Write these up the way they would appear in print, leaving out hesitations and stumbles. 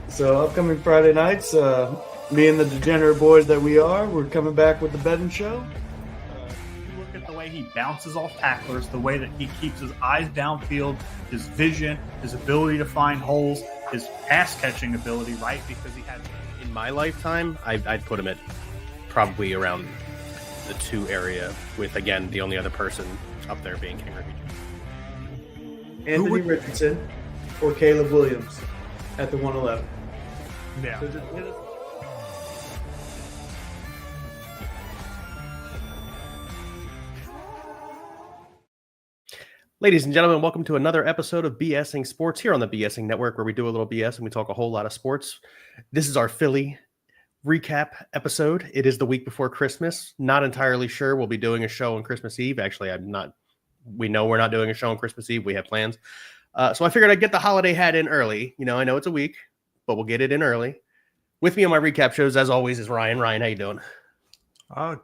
So upcoming Friday nights, me and the degenerate boys that we are, we're coming back with the betting show. You look at the way he bounces off tacklers, the way that he keeps his eyes downfield, his vision, his ability to find holes, his pass catching ability, right? Because he has. In my lifetime, I'd put him at probably around the 2 area, with again the only other person up there being King Ricky. Anthony Richardson or Caleb Williams at the 111. Yeah. Ladies and gentlemen, welcome to another episode of BSing Sports here on the BSing Network, where we do a little BS and we talk a whole lot of sports. This is our Philly recap episode. It is the week before Christmas. Not entirely sure we'll be doing a show on Christmas Eve. Actually, we know we're not doing a show on Christmas Eve. We have plans. So I figured I'd get the holiday hat in early. You know, I know it's a week, but we'll get it in early. With me on my recap shows, as always, is Ryan. Ryan, how you doing?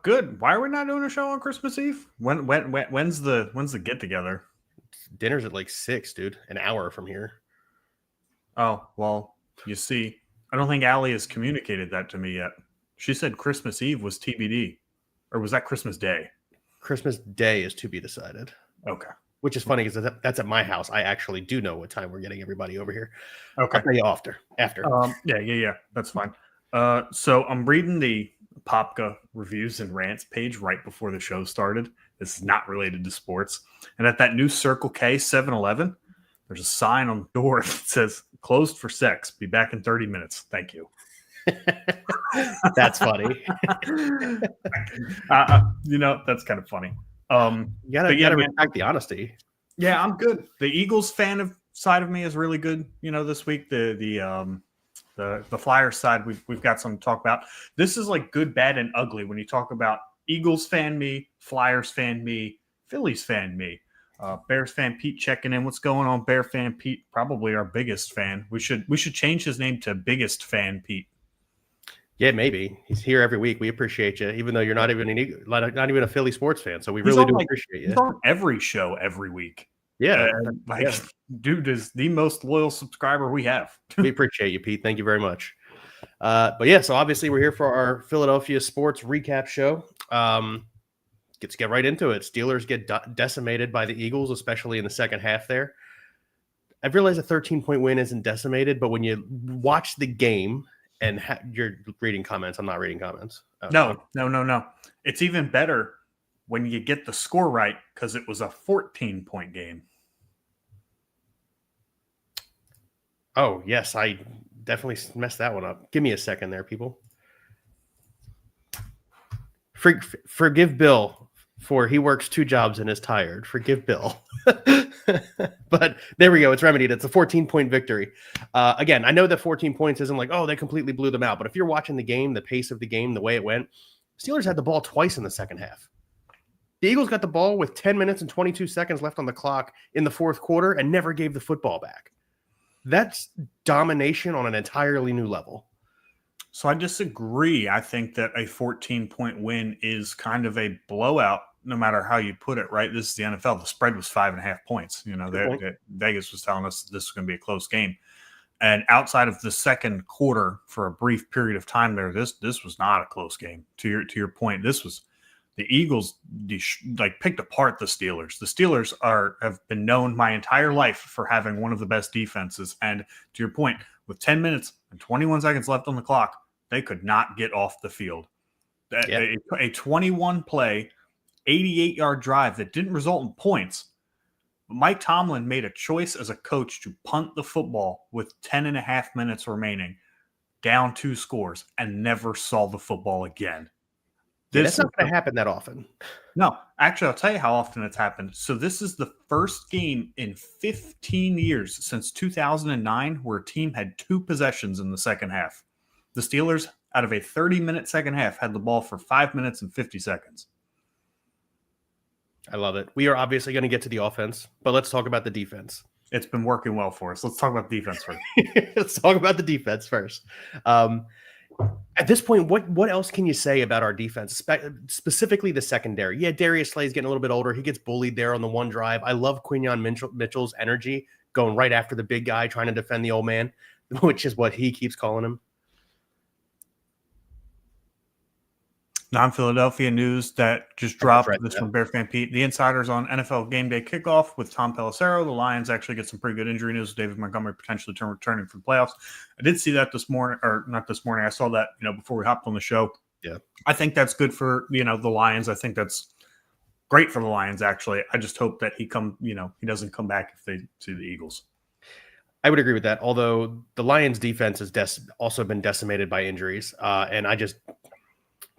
Good. Why are we not doing a show on Christmas Eve? When's the get together? Dinner's at like 6, dude. An hour from here. Oh, well, you see, I don't think Allie has communicated that to me yet. She said Christmas Eve was TBD. Or was that Christmas Day? Christmas Day is to be decided. Okay. Which is funny because that's at my house. I actually do know what time we're getting everybody over here. Okay. I'll tell you after. Yeah. That's fine. So I'm reading the Popka reviews and rants page right before the show started. This is not related to sports. And at that new Circle K 7-Eleven, there's a sign on the door that says, "Closed for sex. Be back in 30 minutes. Thank you." That's funny. That's kind of funny. You gotta respect the honesty. Yeah, I'm good. The Eagles side of me is really good. You know, this week the Flyers side we've got some to talk about. This is like good, bad, and ugly when you talk about Eagles fan me, Flyers fan me, Phillies fan me. Bears fan Pete checking in. What's going on, Bear fan Pete? Probably our biggest fan. We should change his name to Biggest Fan Pete. Yeah, maybe. He's here every week. We appreciate you, even though you're not even a Philly sports fan. So we really do appreciate you. He's on every show every week. Yeah. Dude is the most loyal subscriber we have. We appreciate you, Pete. Thank you very much. But yeah, so obviously we're here for our Philadelphia sports recap show. Let's get right into it. Steelers get decimated by the Eagles, especially in the second half there. I've realized a 13-point win isn't decimated, but when you watch the game and you're reading comments, I'm not reading comments. No. It's even better when you get the score right because it was a 14-point game. Oh, yes, I definitely messed that one up. Give me a second there, people. Forgive Bill for he works 2 jobs and is tired. Forgive Bill. But there we go. It's remedied. It's a 14-point victory. Again, I know that 14 points isn't like, oh, they completely blew them out. But if you're watching the game, the pace of the game, the way it went, Steelers had the ball twice in the second half. The Eagles got the ball with 10 minutes and 22 seconds left on the clock in the fourth quarter and never gave the football back. That's domination on an entirely new level. So I disagree. I think that a 14-point win is kind of a blowout, no matter how you put it, right? This is the NFL. The spread was 5.5 points. You know, Vegas was telling us this was going to be a close game. And outside of the second quarter, for a brief period of time there, this was not a close game. To your point, this was the Eagles picked apart the Steelers. The Steelers have been known my entire life for having one of the best defenses. And to your point, with 10 minutes and 21 seconds left on the clock, they could not get off the field. A 21-play, 88-yard drive that didn't result in points. But Mike Tomlin made a choice as a coach to punt the football with 10.5 minutes remaining, down 2 scores, and never saw the football again. That's not going to happen that often. No, actually, I'll tell you how often it's happened. So this is the first game in 15 years since 2009 where a team had 2 possessions in the second half. The Steelers, out of a 30-minute second half, had the ball for 5 minutes and 50 seconds. I love it. We are obviously going to get to the offense, but let's talk about the defense. It's been working well for us. Let's talk about defense first. Let's talk about the defense first. At this point, what else can you say about our defense, specifically the secondary? Yeah, Darius Slay's getting a little bit older. He gets bullied there on the one drive. I love Quinyon Mitchell's energy going right after the big guy, trying to defend the old man, which is what he keeps calling him. Non-Philadelphia news that just dropped. This from Bear Fan Pete. The insiders on NFL Game Day kickoff with Tom Pelissero. The Lions actually get some pretty good injury news with David Montgomery potentially returning for the playoffs. I did see that this morning, or not this morning. I saw that before we hopped on the show. Yeah, I think that's good for the Lions. I think that's great for the Lions. Actually, I just hope that he doesn't come back if they see the Eagles. I would agree with that. Although the Lions defense has also been decimated by injuries, and I just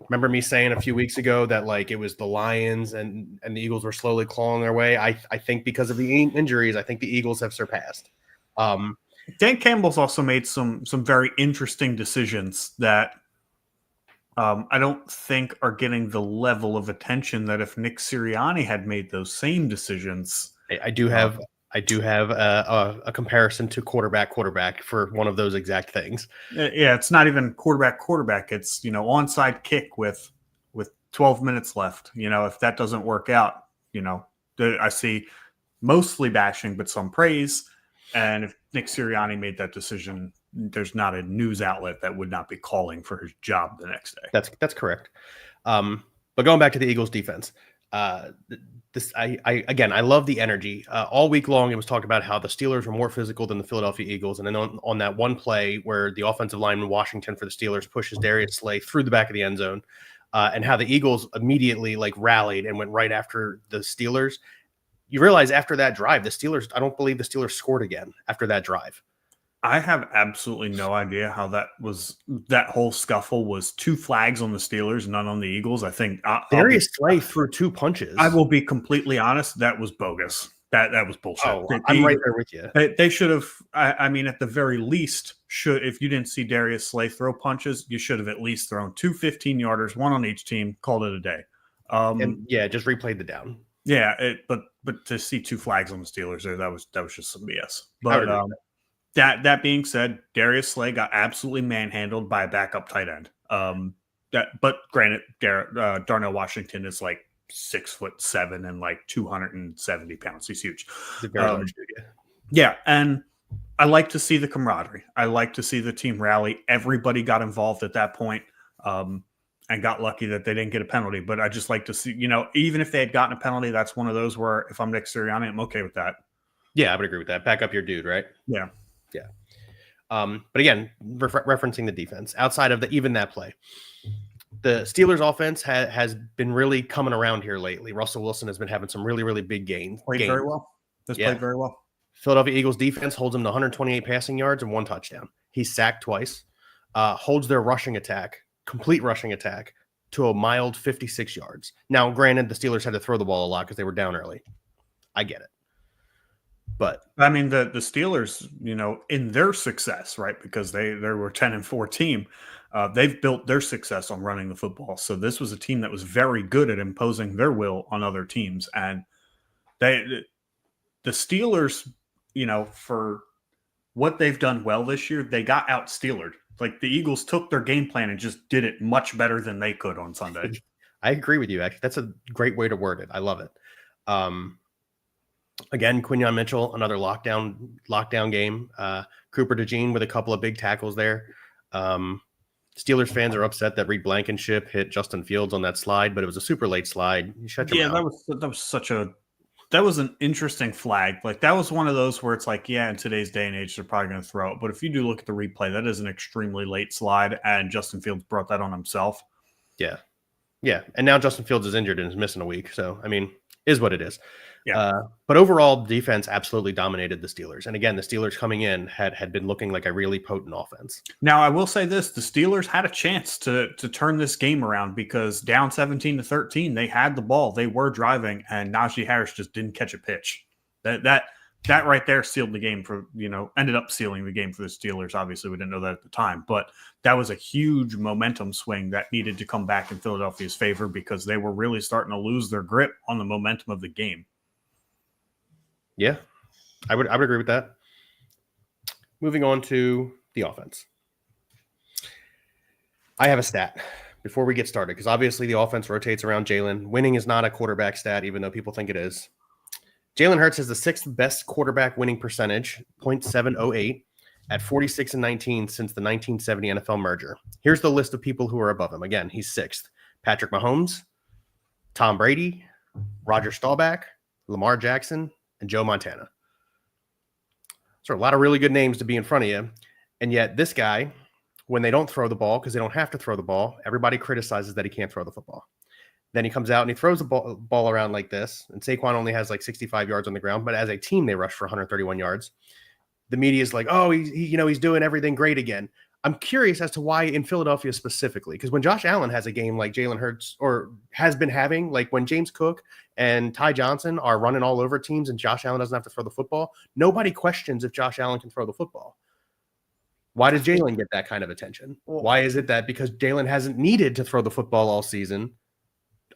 remember me saying a few weeks ago that like it was the Lions and the Eagles were slowly clawing their way. I think because of the injuries, I think the Eagles have surpassed. Dan Campbell's also made some very interesting decisions that I don't think are getting the level of attention that if Nick Sirianni had made those same decisions. I do have a comparison to quarterback for one of those exact things. Yeah, it's not even quarterback. It's onside kick with 12 minutes left. If that doesn't work out, I see mostly bashing, but some praise. And if Nick Sirianni made that decision, there's not a news outlet that would not be calling for his job the next day. That's correct. But going back to the Eagles defense, I love the energy. All week long, it was talked about how the Steelers were more physical than the Philadelphia Eagles. And then on that one play where the offensive lineman Washington for the Steelers pushes Darius Slay through the back of the end zone, and how the Eagles immediately rallied and went right after the Steelers. You realize after that drive, I don't believe the Steelers scored again after that drive. I have absolutely no idea how that whole scuffle was 2 flags on the Steelers, none on the Eagles. I think Darius Slay threw 2 punches. I will be completely honest. That was bogus. That was bullshit. Oh, I'm right there with you. They should have, I mean, at the very least, if you didn't see Darius Slay throw punches, you should have at least thrown 2 15-yarders, 1 on each team, called it a day. Just replayed the down. Yeah, but to see 2 flags on the Steelers there, that was just some BS. But that being said, Darius Slay got absolutely manhandled by a backup tight end. But granted, Darnell Washington is 6'7" and 270 pounds. He's huge. He's very large dude, yeah. Yeah, and I like to see the camaraderie. I like to see the team rally. Everybody got involved at that point, and got lucky that they didn't get a penalty. But I just like to see, even if they had gotten a penalty, that's one of those where if I'm Nick Sirianni, I'm okay with that. Yeah, I would agree with that. Back up your dude, right? Yeah. Yeah. But again, referencing the defense, outside of even that play, the Steelers offense has been really coming around here lately. Russell Wilson has been having some really, really big gains. Played very well. Played very well. Philadelphia Eagles defense holds him to 128 passing yards and 1 touchdown. He's sacked twice, holds their complete rushing attack to a mild 56 yards. Now, granted, the Steelers had to throw the ball a lot because they were down early. I get it. But I mean, the Steelers, in their success, right? Because they were 10-4 team. They've built their success on running the football. So this was a team that was very good at imposing their will on other teams. And the Steelers, for what they've done well this year, they got out-Steelered. The Eagles took their game plan and just did it much better than they could on Sunday. I agree with you. Actually, that's a great way to word it. I love it. Again, Quinyon Mitchell, another lockdown game. Cooper DeJean with a couple of big tackles there. Steelers fans are upset that Reed Blankenship hit Justin Fields on that slide, but it was a super late slide. Shut your mouth. That was an interesting flag. That was one of those where it's in today's day and age, they're probably going to throw it. But if you do look at the replay, that is an extremely late slide, and Justin Fields brought that on himself. Yeah. Yeah. And now Justin Fields is injured and is missing a week. So, I mean, is what it is. Yeah. But overall, the defense absolutely dominated the Steelers. And again, the Steelers coming in had been looking like a really potent offense. Now, I will say this. The Steelers had a chance to turn this game around because down 17-13, they had the ball. They were driving, and Najee Harris just didn't catch a pitch. That right there sealed the game ended up sealing the game for the Steelers. Obviously, we didn't know that at the time. But that was a huge momentum swing that needed to come back in Philadelphia's favor because they were really starting to lose their grip on the momentum of the game. Yeah, I would agree with that. Moving on to the offense. I have a stat before we get started because obviously the offense rotates around Jalen. Winning is not a quarterback stat, even though people think it is. Jalen Hurts has the 6th best quarterback winning percentage, 0.708, at 46-19 since the 1970 NFL merger. Here's the list of people who are above him. Again, he's 6th. Patrick Mahomes, Tom Brady, Roger Staubach, Lamar Jackson, and Joe Montana. So a lot of really good names to be in front of you. And yet this guy, when they don't throw the ball, because they don't have to throw the ball, everybody criticizes that he can't throw the football. Then he comes out and he throws the ball around like this. And Saquon only has like 65 yards on the ground, but as a team, they rush for 131 yards. The media is like, oh, he's doing everything great again. I'm curious as to why in Philadelphia specifically, because when Josh Allen has a game like Jalen Hurts or has been having, like when James Cook and Ty Johnson are running all over teams and Josh Allen doesn't have to throw the football, nobody questions if Josh Allen can throw the football. Why does Jalen get that kind of attention? Why is it that because Jalen hasn't needed to throw the football all season,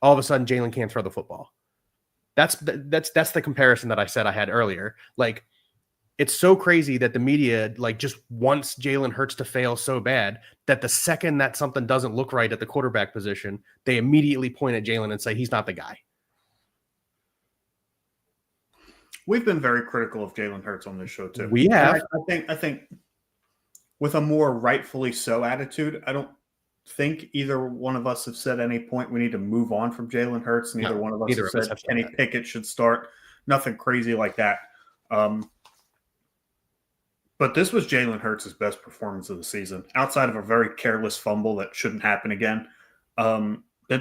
all of a sudden Jalen can't throw the football? That's the comparison that I said I had earlier. Like, it's so crazy that the media like just wants Jalen Hurts to fail so bad that the second that something doesn't look right at the quarterback position, they immediately point at Jalen and say he's not the guy. We've been very critical of Jalen Hurts on this show too. We have. I think with a more rightfully so attitude, I don't think either one of us have said at any point we need to move on from Jalen Hurts. Neither one of us have said Kenny Pickett should start. Nothing crazy like that. But this was Jalen Hurts' best performance of the season, outside of a very careless fumble that shouldn't happen again.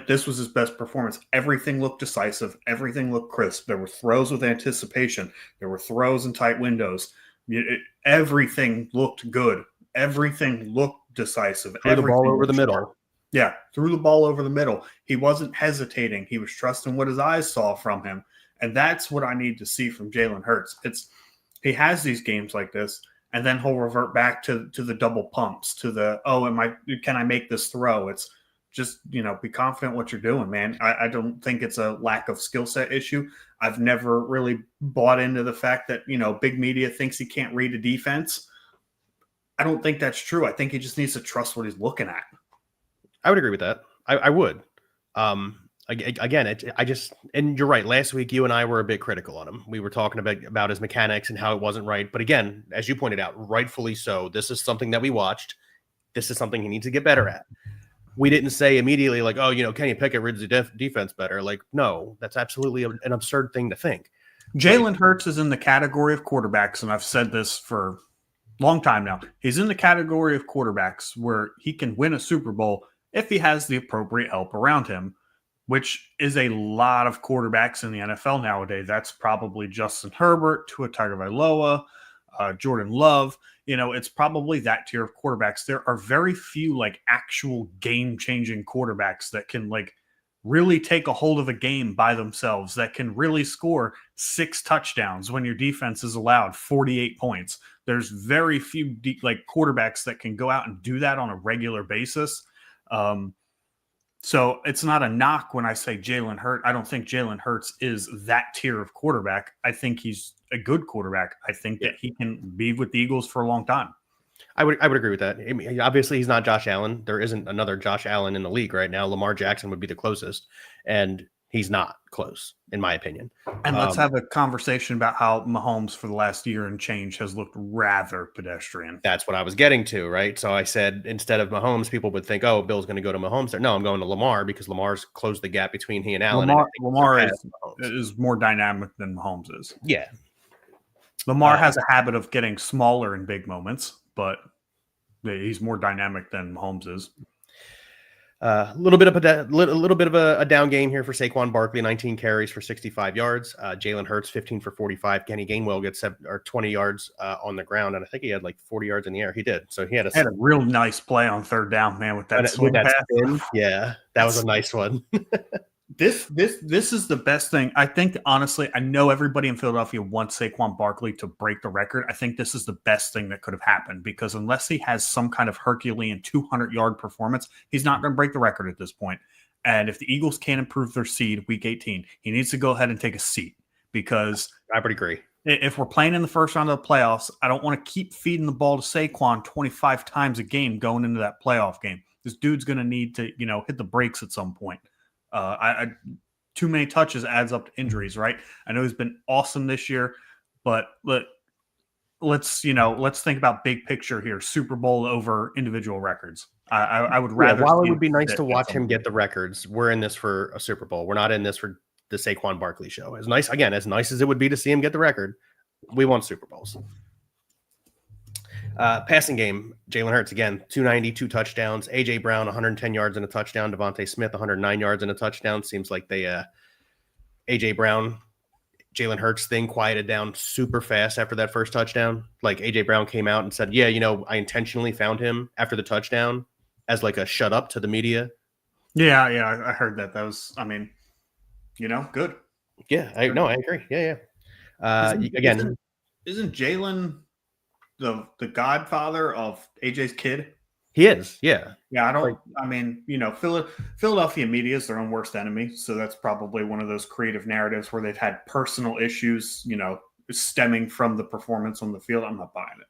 This was his best performance. Everything looked decisive. Everything looked crisp. There were throws with anticipation. There were throws in tight windows. Everything looked good. Everything looked decisive. Threw the ball over the middle. Yeah, threw the ball over the middle. He wasn't hesitating. He was trusting what his eyes saw from him. And that's what I need to see from Jalen Hurts. He has these games like this, and then he'll revert back to the double pumps, to the, can I make this throw? It's just, be confident what you're doing, man. I don't think it's a lack of skill set issue. I've never really bought into the fact that, big media thinks he can't read a defense. I don't think that's true. I think he just needs to trust what he's looking at. I would agree with that. I would. Again, and you're right. Last week, you and I were a bit critical on him. We were talking about his mechanics and how it wasn't right. But again, as you pointed out, rightfully so. This is something that we watched. This is something he needs to get better at. We didn't say immediately like, Kenny Pickett reads the defense better. Like, no, that's absolutely an absurd thing to think. Jalen Hurts is in the category of quarterbacks, and I've said this for a long time now. He's in the category of quarterbacks where he can win a Super Bowl if he has the appropriate help around him, which is a lot of quarterbacks in the NFL nowadays. That's probably Justin Herbert, Tua Tagovailoa, Jordan Love. It's probably that tier of quarterbacks. There are very few like actual game-changing quarterbacks that can like really take a hold of a game by themselves, that can really score 6 touchdowns when your defense is allowed 48 points. There's very few quarterbacks that can go out and do that on a regular basis. So it's not a knock when I say Jalen Hurts. I don't think Jalen Hurts is that tier of quarterback. I think he's a good quarterback. I think that he can be with the Eagles for a long time. I would agree with that. I mean, obviously, he's not Josh Allen. There isn't another Josh Allen in the league right now. Lamar Jackson would be the closest, and he's not close, in my opinion. And let's have a conversation about how Mahomes for the last year and change has looked rather pedestrian. That's what I was getting to, right? So I said instead of Mahomes, people would think, oh, Bill's going to go to Mahomes. No, I'm going to Lamar because Lamar's closed the gap between he and Allen. Lamar is more dynamic than Mahomes is. Yeah. Lamar has a habit of getting smaller in big moments, but he's more dynamic than Mahomes is. A little bit of a down game here for Saquon Barkley, 19 carries for 65 yards. Jalen Hurts, 15 for 45. Kenny Gainwell gets 20 yards on the ground, and I think he had like 40 yards in the air. He did. So he had a real nice play on third down, man, with that swing pass. Yeah, that was a nice one. This is the best thing. I think, honestly, I know everybody in Philadelphia wants Saquon Barkley to break the record. I think this is the best thing that could have happened because unless he has some kind of Herculean 200-yard performance, he's not going to break the record at this point. And if the Eagles can't improve their seed week 18, he needs to go ahead and take a seat because I would agree. If we're playing in the first round of the playoffs, I don't want to keep feeding the ball to Saquon 25 times a game going into that playoff game. This dude's going to need to, hit the brakes at some point. too many touches adds up to injuries, right? I know he's been awesome this year, but let's think about big picture here. Super Bowl over individual records. I would rather. While it would be nice to watch him get the records, we're in this for a Super Bowl. We're not in this for the Saquon Barkley show. As nice as it would be to see him get the record, we want Super Bowls. Passing game, Jalen Hurts again, 290, 2 touchdowns. AJ Brown, 110 yards and a touchdown. Devontae Smith, 109 yards and a touchdown. Seems like they AJ Brown, Jalen Hurts thing quieted down super fast after that first touchdown. Like AJ Brown came out and said, "Yeah, I intentionally found him after the touchdown as like a shut up to the media." Yeah, I heard that. That was, good. Yeah, I agree. Yeah. Isn't Jalen the godfather of AJ's kid? He is. Yeah. Yeah, Philadelphia media is their own worst enemy. So that's probably one of those creative narratives where they've had personal issues, stemming from the performance on the field. I'm not buying it.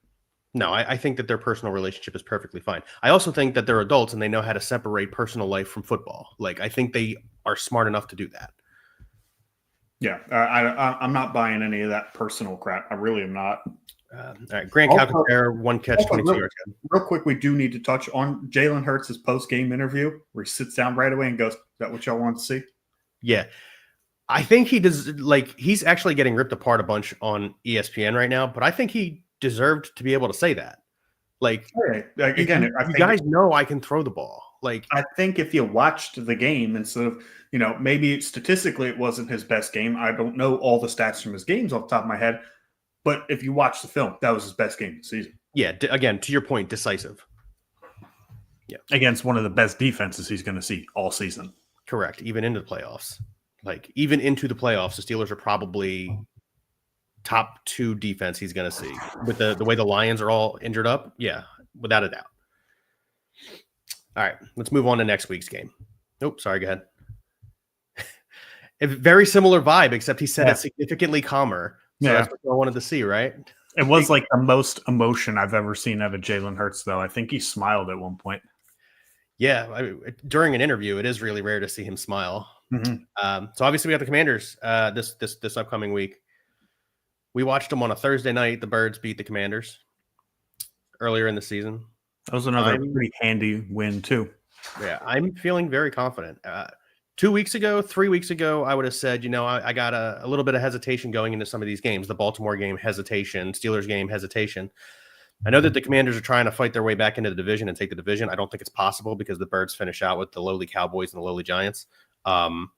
No, I think that their personal relationship is perfectly fine. I also think that they're adults and they know how to separate personal life from football. Like, I think they are smart enough to do that. Yeah, I'm not buying any of that personal crap. I really am not. All right, Grant Calcaterra, 1 catch, 22 yards. Real quick, we do need to touch on Jalen Hurts' post-game interview where he sits down right away and goes, "Is that what y'all want to see?" Yeah. I think he does. Like, he's actually getting ripped apart a bunch on ESPN right now, but I think he deserved to be able to say that. Like, again, you guys know I can throw the ball. Like, I think if you watched the game instead of, maybe statistically it wasn't his best game. I don't know all the stats from his games off the top of my head, but if you watch the film, that was his best game of the season. Yeah, again, to your point, decisive. Yeah, against one of the best defenses he's going to see all season. Correct. Even into the playoffs. The Steelers are probably top 2 defense he's going to see with the way the Lions are all injured up. Yeah, without a doubt. All right, let's move on to next week's game. Nope, sorry, go ahead. A very similar vibe, except he said it significantly calmer. So that's what I wanted to see, right? It was like the most emotion I've ever seen out of Jalen Hurts, though. I think he smiled at one point. Yeah, during an interview, it is really rare to see him smile. Mm-hmm. So obviously we got the Commanders this upcoming week. We watched them on a Thursday night. The Birds beat the Commanders earlier in the season. That was another pretty handy win, too. Yeah, I'm feeling very confident. 3 weeks ago, I would have said, I got a little bit of hesitation going into some of these games. The Baltimore game, hesitation. Steelers game, hesitation. I know that the Commanders are trying to fight their way back into the division and take the division. I don't think it's possible because the Birds finish out with the lowly Cowboys and the lowly Giants. But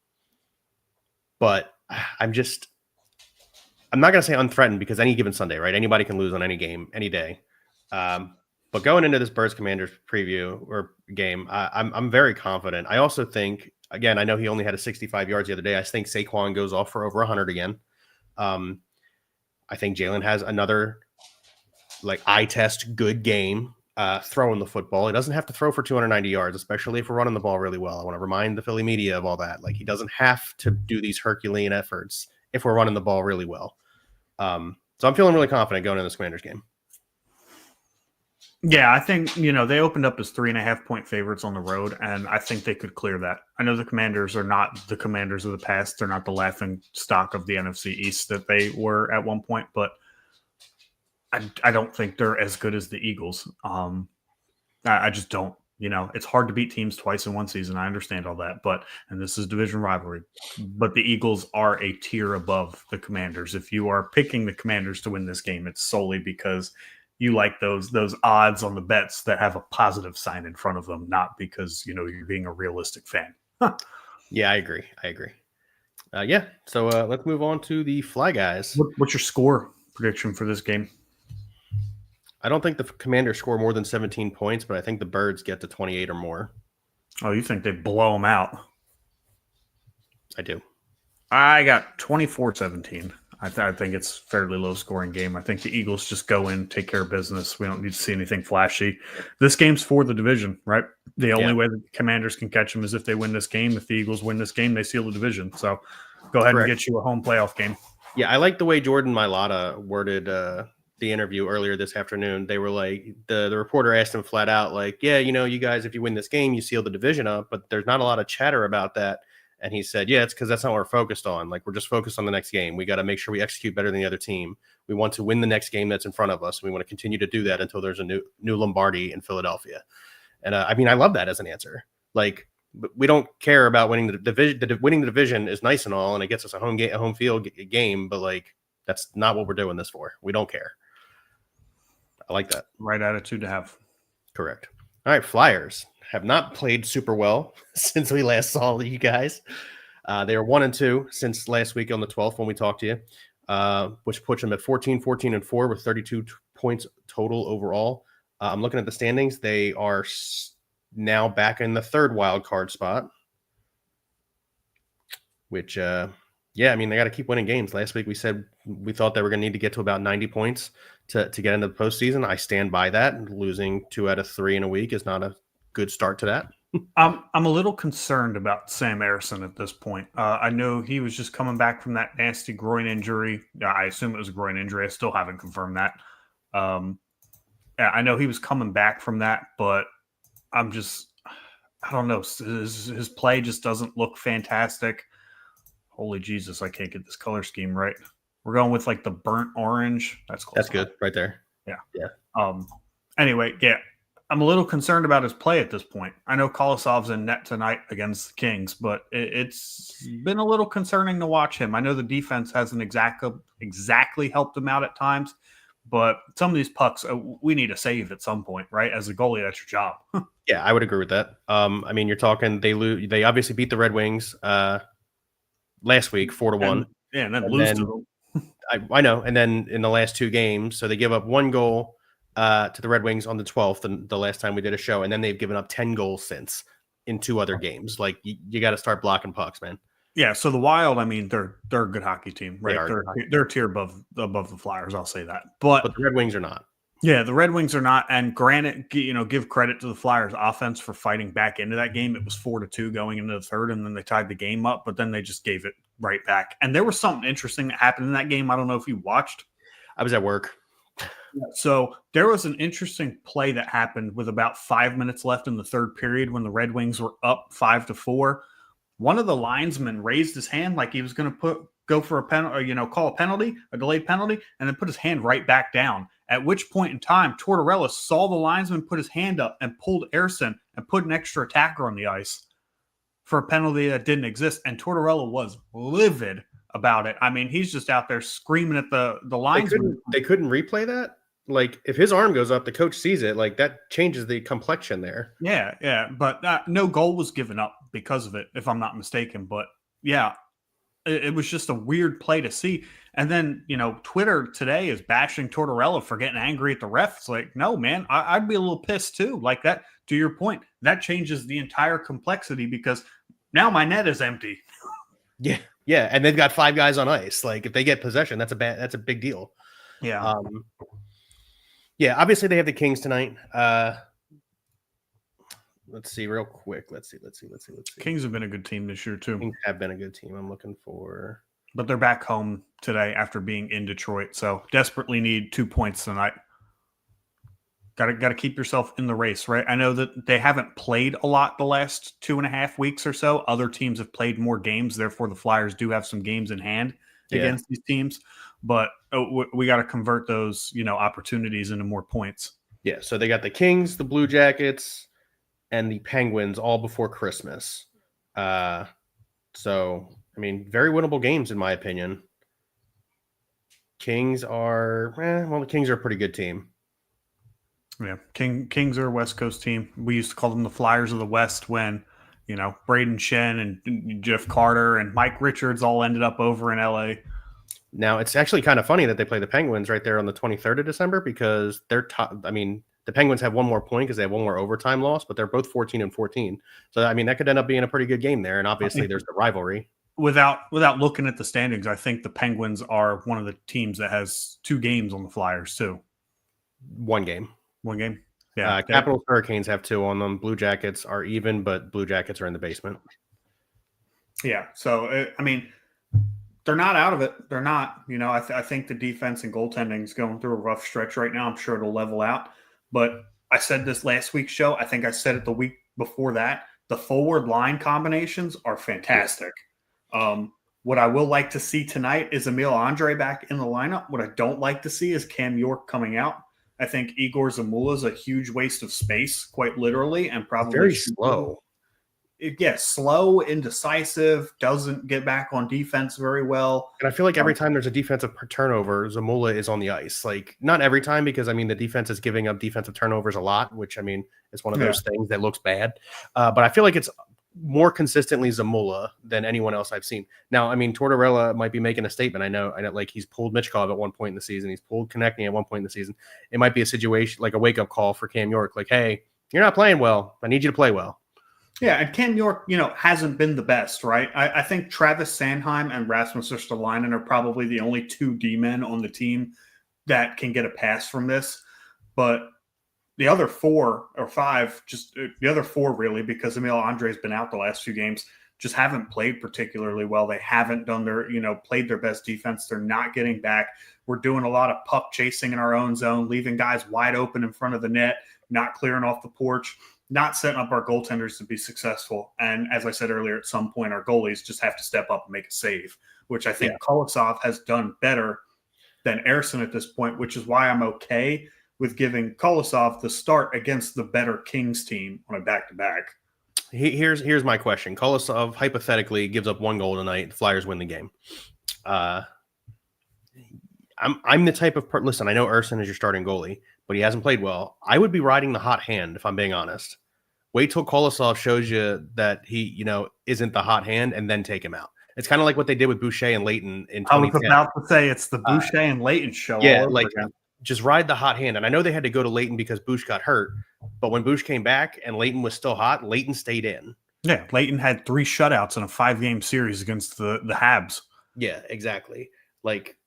I'm not going to say unthreatened because any given Sunday, right? Anybody can lose on any game, any day. But going into this Birds Commanders preview or game, I'm very confident. I also think, again, I know he only had a 65 yards the other day. I think Saquon goes off for over 100 again. I think Jalen has another eye test good game throwing the football. He doesn't have to throw for 290 yards, especially if we're running the ball really well. I want to remind the Philly media of all that. He doesn't have to do these Herculean efforts if we're running the ball really well. So I'm feeling really confident going into this Commanders game. Yeah, I think, they opened up as 3.5-point favorites on the road, and I think they could clear that. I know the Commanders are not the Commanders of the past. They're not the laughing stock of the NFC East that they were at one point, but I don't think they're as good as the Eagles. I just don't. It's hard to beat teams twice in one season. I understand all that, and this is division rivalry. But the Eagles are a tier above the Commanders. If you are picking the Commanders to win this game, it's solely because you like those odds on the bets that have a positive sign in front of them, not because you're being a realistic fan. Yeah, I agree. So let's move on to the Fly Guys. What's your score prediction for this game? I don't think the Commanders score more than 17 points, but I think the Birds get to 28 or more. Oh, you think they blow them out? I do. I got 24-17. I think it's a fairly low-scoring game. I think the Eagles just go in, take care of business. We don't need to see anything flashy. This game's for the division, right? The only way the Commanders can catch them is if they win this game. If the Eagles win this game, they seal the division. So go ahead and get you a home playoff game. Yeah, I like the way Jordan Mailata worded the interview earlier this afternoon. They were like, the reporter asked him flat out, you guys, if you win this game, you seal the division up. But there's not a lot of chatter about that And he said, yeah, it's because that's not what we're focused on. Like, we're just focused on the next game. We got to make sure we execute better than the other team. We want to win the next game that's in front of us. We want to continue to do that until there's a new Lombardi in Philadelphia. And I mean, I love that as an answer. Like, we don't care about winning the division. Winning the division is nice and all, and it gets us a home field game. But like, that's not what we're doing this for. We don't care. I like that. Right attitude to have. Correct. All right, Flyers have not played super well since we last saw you guys. They are 1-2 since last week on the 12th when we talked to you, which puts them at 14-14-4 with 32 points total overall. I'm looking at the standings. They are now back in the third wild card spot, which, yeah, I mean, they got to keep winning games. Last week we said we thought they were going to need to get to about 90 points to get into the postseason. I stand by that. Losing 2 out of 3 in a week is not a good start to that. I'm a little concerned about Sam Ersson at this point. I know he was just coming back from that nasty groin injury. I assume it was a groin injury. I still haven't confirmed that. Yeah, I know he was coming back from that, but I don't know. His play just doesn't look fantastic. Holy Jesus, I can't get this color scheme right. We're going with like the burnt orange. That's close. That's good right there. Yeah. Anyway, yeah. I'm a little concerned about his play at this point. I know Kolosov's in net tonight against the Kings, but it's been a little concerning to watch him. I know the defense hasn't exactly helped him out at times, but some of these pucks we need to save at some point, right? As a goalie, that's your job. Yeah, I would agree with that. I mean, you're talking they obviously beat the Red Wings last week 4-1. And then lose to them. I know. And then in the last 2 games, so they give up 1 goal to the Red Wings on the 12th, the last time we did a show, and then they've given up 10 goals since in 2 other games. Like, you got to start blocking pucks, man. Yeah, so the Wild, I mean, they're a good hockey team, right? They're a tier above the Flyers, I'll say that. But the Red Wings are not. Yeah, the Red Wings are not. And granted, give credit to the Flyers offense for fighting back into that game. It was 4-2 going into the third, and then they tied the game up, but then they just gave it right back. And there was something interesting that happened in that game. I don't know if you watched. I was at work. So there was an interesting play that happened with about 5 minutes left in the third period when the Red Wings were up 5-4. One of the linesmen raised his hand like he was going to go for a penalty, or call a penalty, a delayed penalty, and then put his hand right back down. At which point in time, Tortorella saw the linesman put his hand up and pulled Ersson and put an extra attacker on the ice for a penalty that didn't exist. And Tortorella was livid about it. I mean, he's just out there screaming at the linesman. They couldn't replay that? Like, if his arm goes up, the coach sees it. Like, that changes the complexion there. Yeah. But no goal was given up because of it, if I'm not mistaken. But yeah, it was just a weird play to see. And then, Twitter today is bashing Tortorella for getting angry at the ref. It's like, no, man, I'd be a little pissed too. Like that, to your point, that changes the entire complexity because now my net is empty. Yeah. And they've got 5 guys on ice. Like, if they get possession, that's a big deal. Yeah. Yeah, obviously they have the Kings tonight. Let's see real quick. Let's see. Kings have been a good team this year too. Kings have been a good team. I'm looking for, but they're back home today after being in Detroit. So desperately need 2 points tonight. Got to keep yourself in the race, right? I know that they haven't played a lot the last 2.5 weeks or so. Other teams have played more games. Therefore, the Flyers do have some games in hand against these teams. But we got to convert those, opportunities into more points. Yeah, so they got the Kings, the Blue Jackets, and the Penguins all before Christmas. So, I mean, very winnable games in my opinion. Kings are, the Kings are a pretty good team. Yeah, Kings are a West Coast team. We used to call them the Flyers of the West when, Braden Shen and Jeff Carter and Mike Richards all ended up over in LA. Now, it's actually kind of funny that they play the Penguins right there on the 23rd of December because they're top. I mean, the Penguins have 1 more point because they have 1 more overtime loss, but they're both 14-14. So, I mean, that could end up being a pretty good game there. And obviously, there's the rivalry. Without looking at the standings, I think the Penguins are one of the teams that has 2 games on the Flyers, too. 1 game. 1 game? Yeah. Capitals Hurricanes have 2 on them. Blue Jackets are even, but Blue Jackets are in the basement. Yeah. So, I mean, they're not out of it. They're not. I think the defense and goaltending is going through a rough stretch right now. I'm sure it'll level out. But I said this last week's show. I think I said it the week before that. The forward line combinations are fantastic. What I will like to see tonight is Emil Andre back in the lineup. What I don't like to see is Cam York coming out. I think Igor Zamula is a huge waste of space, quite literally, and probably very slow. Slow, indecisive, doesn't get back on defense very well. And I feel like every time there's a defensive turnover, Zamula is on the ice. Like, not every time, because I mean the defense is giving up defensive turnovers a lot, which I mean is one of those things that looks bad. But I feel like it's more consistently Zamula than anyone else I've seen. Now, I mean, Tortorella might be making a statement. I know, like he's pulled Michkov at one point in the season. He's pulled Konechny at one point in the season. It might be a situation like a wake-up call for Cam York. Like, hey, you're not playing well. I need you to play well. Yeah, and Cam York, hasn't been the best, right? I think Travis Sanheim and Rasmus Ristolainen are probably the only 2 D-men on the team that can get a pass from this. But the other 4 or 5, just the other 4 really, because Emil Andre's been out the last few games, just haven't played particularly well. They haven't done their, played their best defense. They're not getting back. We're doing a lot of puck chasing in our own zone, leaving guys wide open in front of the net, not clearing off the porch, not setting up our goaltenders to be successful. And as I said earlier, at some point, our goalies just have to step up and make a save, which I think Kolosov has done better than Ersson at this point, which is why I'm okay with giving Kolosov the start against the better Kings team on a back-to-back. Here's my question. Kolosov hypothetically gives up 1 goal tonight. The Flyers win the game. I'm the type of person. Listen, I know Ersson is your starting goalie, but he hasn't played well. I would be riding the hot hand if I'm being honest. Wait till Kolosov shows you that he, isn't the hot hand, and then take him out. It's kind of like what they did with Boucher and Leighton in 2010. I was about to say it's the Boucher and Leighton show. Yeah, like just ride the hot hand. And I know they had to go to Leighton because Boucher got hurt, but when Boucher came back and Leighton was still hot, Leighton stayed in. Yeah, Leighton had 3 shutouts in a 5-game series against the Habs. Yeah, exactly. Like,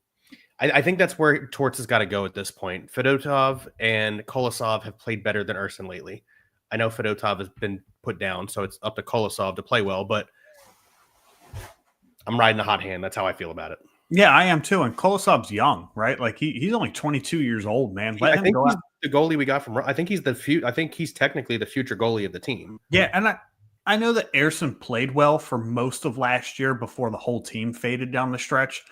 I think that's where Torts has got to go at this point. Fedotov and Kolosov have played better than Ersson lately. I know Fedotov has been put down, so it's up to Kolosov to play well, but I'm riding the hot hand. That's how I feel about it. Yeah, I am too. And Kolosov's young, right? Like he's only 22 years old, man. I think he's the goalie we got from. I think he's I think he's technically the future goalie of the team. Yeah, and I know that Ersson played well for most of last year before the whole team faded down the stretch,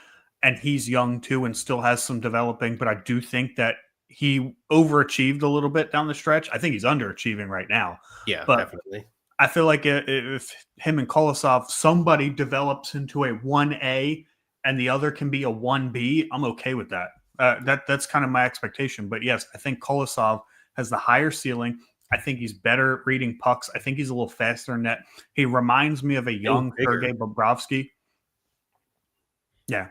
and he's young too and still has some developing. But I do think that he overachieved a little bit down the stretch. I think he's underachieving right now. Yeah, but definitely. I feel like if him and Kolosov, somebody develops into a 1A and the other can be a 1B, I'm okay with that. That's kind of my expectation. But yes, I think Kolosov has the higher ceiling. I think he's better reading pucks. I think he's a little faster in net. He reminds me of a young Sergei Bobrovsky. Yeah.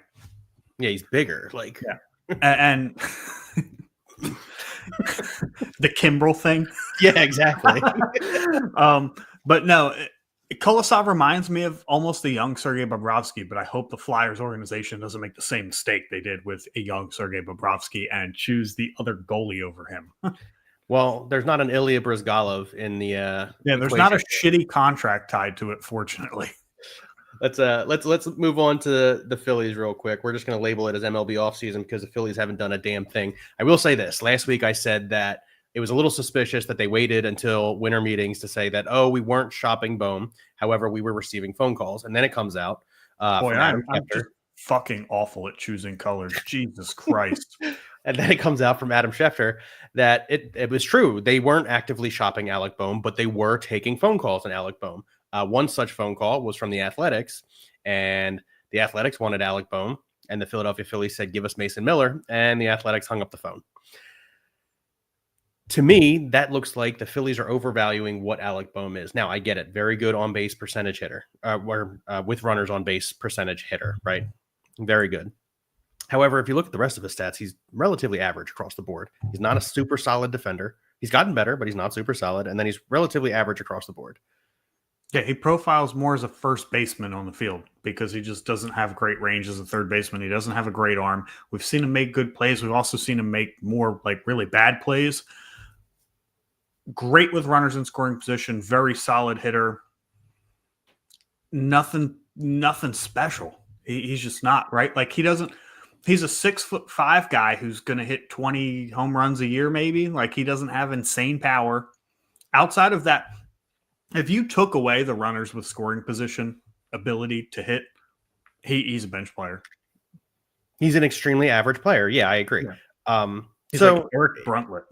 Yeah, he's bigger. Like, yeah. And the Kimbrel thing. Yeah, exactly. But no, Kolosov reminds me of almost the young Sergei Bobrovsky, but I hope the Flyers organization doesn't make the same mistake they did with a young Sergei Bobrovsky and choose the other goalie over him. Well, there's not an Ilya Brizgalov in the there's not a shitty contract tied to it, fortunately. Let's move on to the Phillies real quick. We're just going to label it as MLB offseason because the Phillies haven't done a damn thing. I will say this. Last week I said that it was a little suspicious that they waited until winter meetings to say that, we weren't shopping Bohm. However, we were receiving phone calls. And then it comes out. I'm just fucking awful at choosing colors. Jesus Christ. And then it comes out from Adam Schefter that it was true. They weren't actively shopping Alec Bohm, but they were taking phone calls on Alec Bohm. One such phone call was from the Athletics, and the Athletics wanted Alec Bohm, and the Philadelphia Phillies said, give us Mason Miller, and the Athletics hung up the phone. To me, that looks like the Phillies are overvaluing what Alec Bohm is. Now, I get it. Very good on-base percentage hitter, with runners on-base percentage hitter, right? Very good. However, if you look at the rest of his stats, he's relatively average across the board. He's not a super solid defender. He's gotten better, but he's not super solid. And then he's relatively average across the board. Yeah, he profiles more as a first baseman on the field because he just doesn't have great range as a third baseman. He doesn't have a great arm. We've seen him make good plays. We've also seen him make more really bad plays. Great with runners in scoring position. Very solid hitter. Nothing special. He's just not, right? Like he's a 6'5" guy who's going to hit 20 home runs a year, maybe. Like he doesn't have insane power. Outside of that, if you took away the runners with scoring position ability to hit, he's a bench player. He's an extremely average player. Yeah, I agree. Yeah. He's So like Eric Bruntlett.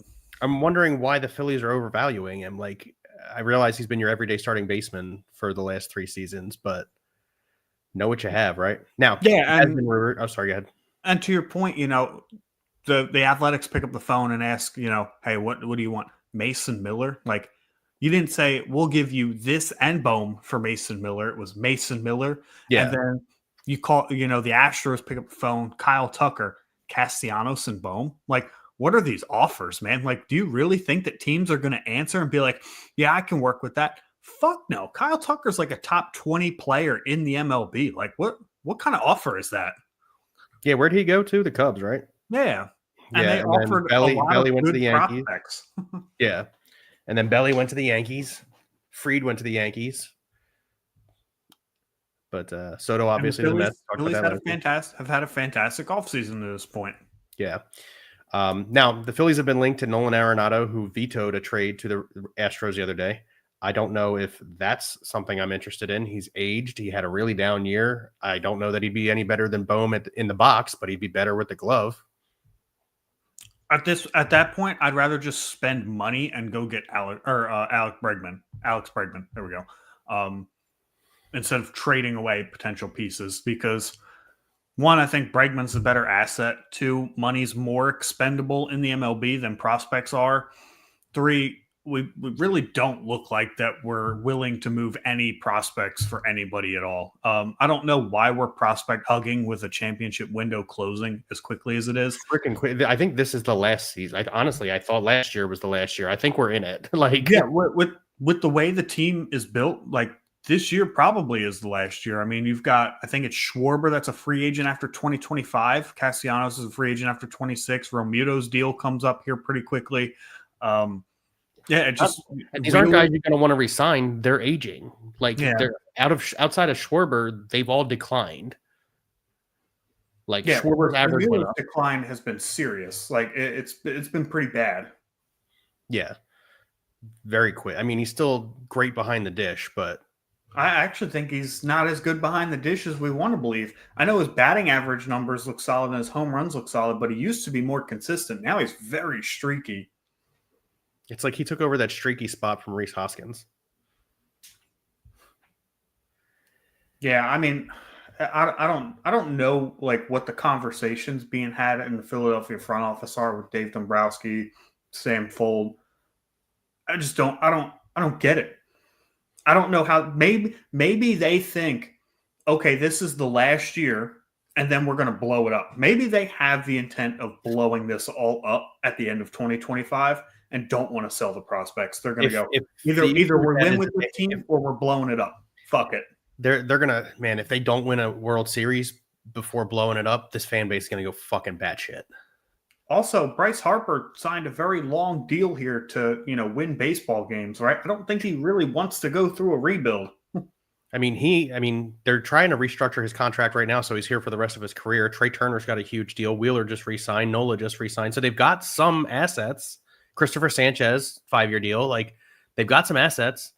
I'm wondering why the Phillies are overvaluing him. Like, I realize he's been your everyday starting baseman for the last 3 seasons, but know what you have, right? Now, Yeah, and oh, sorry, go ahead. And to your point, the Athletics pick up the phone and ask, hey, what do you want? Mason Miller? Like, you didn't say, we'll give you this and Bohm for Mason Miller. It was Mason Miller. Yeah. And then you call, the Astros pick up the phone, Kyle Tucker, Castellanos, and Bohm. Like, what are these offers, man? Like, do you really think that teams are going to answer and be like, yeah, I can work with that? Fuck no. Kyle Tucker's like a top 20 player in the MLB. Like, what kind of offer is that? Yeah, where'd he go to? The Cubs, right? Yeah. And yeah, they offered Belly Belly went to the Yankees. Prospects. Yeah. And then Belly went to the Yankees. Fried went to the Yankees. But Soto obviously the Phillies have had a fantastic offseason to this point. Yeah. Now, the Phillies have been linked to Nolan Arenado, who vetoed a trade to the Astros the other day. I don't know if that's something I'm interested in. He's aged. He had a really down year. I don't know that he'd be any better than Bohm in the box, but he'd be better with the glove. At that point, I'd rather just spend money and go get Alex Bregman. Alex Bregman. There we go. Instead of trading away potential pieces, because 1, I think Bregman's a better asset. 2, money's more expendable in the MLB than prospects are. 3, we really don't look like that we're willing to move any prospects for anybody at all. I don't know why we're prospect hugging with a championship window closing as quickly as it is. Freaking quick. I think this is the last season. I thought last year was the last year. I think we're in it. Like, yeah, with the way the team is built, like this year probably is the last year. I mean, you've got, I think it's Schwarber that's a free agent after 2025. Castellanos is a free agent after 26. Romuto's deal comes up here pretty quickly. Yeah, it just these aren't guys you're going to want to resign. They're aging. Like, they're outside of Schwarber, they've all declined. Like, Schwarber's average decline has been serious. Like, it's been pretty bad. Yeah, very quick. I mean, he's still great behind the dish, but I actually think he's not as good behind the dish as we want to believe. I know his batting average numbers look solid and his home runs look solid, but he used to be more consistent. Now he's very streaky. It's like he took over that streaky spot from Rhys Hoskins. Yeah, I mean, I don't know like what the conversations being had in the Philadelphia front office are with Dave Dombrowski, Sam Fuld. I don't get it. I don't know how. Maybe they think, okay, this is the last year, and then we're going to blow it up. Maybe they have the intent of blowing this all up at the end of 2025. And don't want to sell the prospects. They're going to go either we win with the team or we're blowing it up. Fuck it. They're gonna, man. If they don't win a World Series before blowing it up, this fan base is gonna go fucking batshit. Also, Bryce Harper signed a very long deal here to win baseball games, right? I don't think he really wants to go through a rebuild. I mean, they're trying to restructure his contract right now, so he's here for the rest of his career. Trey Turner's got a huge deal. Wheeler just re-signed. Nola just re-signed. So they've got some assets. Christopher Sanchez, 5-year deal. Like, they've got some assets.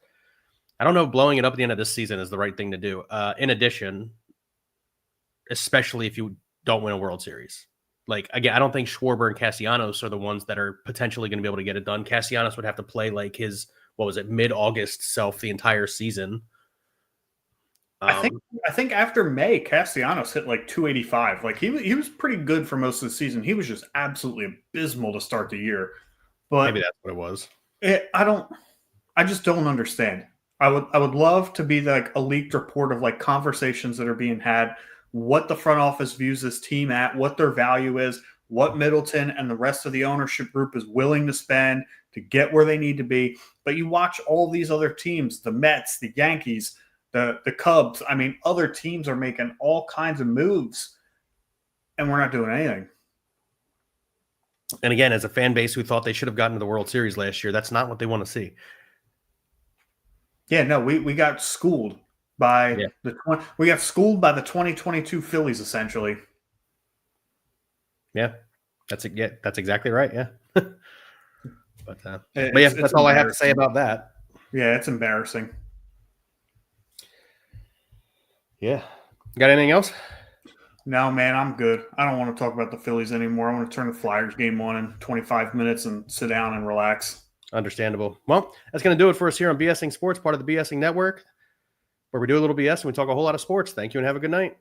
I don't know if blowing it up at the end of this season is the right thing to do. In addition, especially if you don't win a World Series. Like, again, I don't think Schwarber and Castellanos are the ones that are potentially going to be able to get it done. Castellanos would have to play like his, mid-August self the entire season. I think after May, Castellanos hit like 285. Like, he was pretty good for most of the season. He was just absolutely abysmal to start the year. But maybe that's what it was. I just don't understand. I would love to be like a leaked report of like conversations that are being had, what the front office views this team at, what their value is, what Middleton and the rest of the ownership group is willing to spend to get where they need to be. But you watch all these other teams, the Mets, the Yankees, the Cubs. I mean, other teams are making all kinds of moves, and we're not doing anything. And again, as a fan base who thought they should have gotten to the World Series last year, that's not what they want to see. Yeah, no, we got schooled by the 2022 Phillies, essentially. Yeah, that's exactly right. Yeah, but yeah, that's all I have to say about that. Yeah, it's embarrassing. Yeah. Got anything else? No, man, I'm good. I don't want to talk about the Phillies anymore. I want to turn the Flyers game on in 25 minutes and sit down and relax. Understandable. Well, that's going to do it for us here on BSing Sports, part of the BSing Network, where we do a little BS and we talk a whole lot of sports. Thank you and have a good night.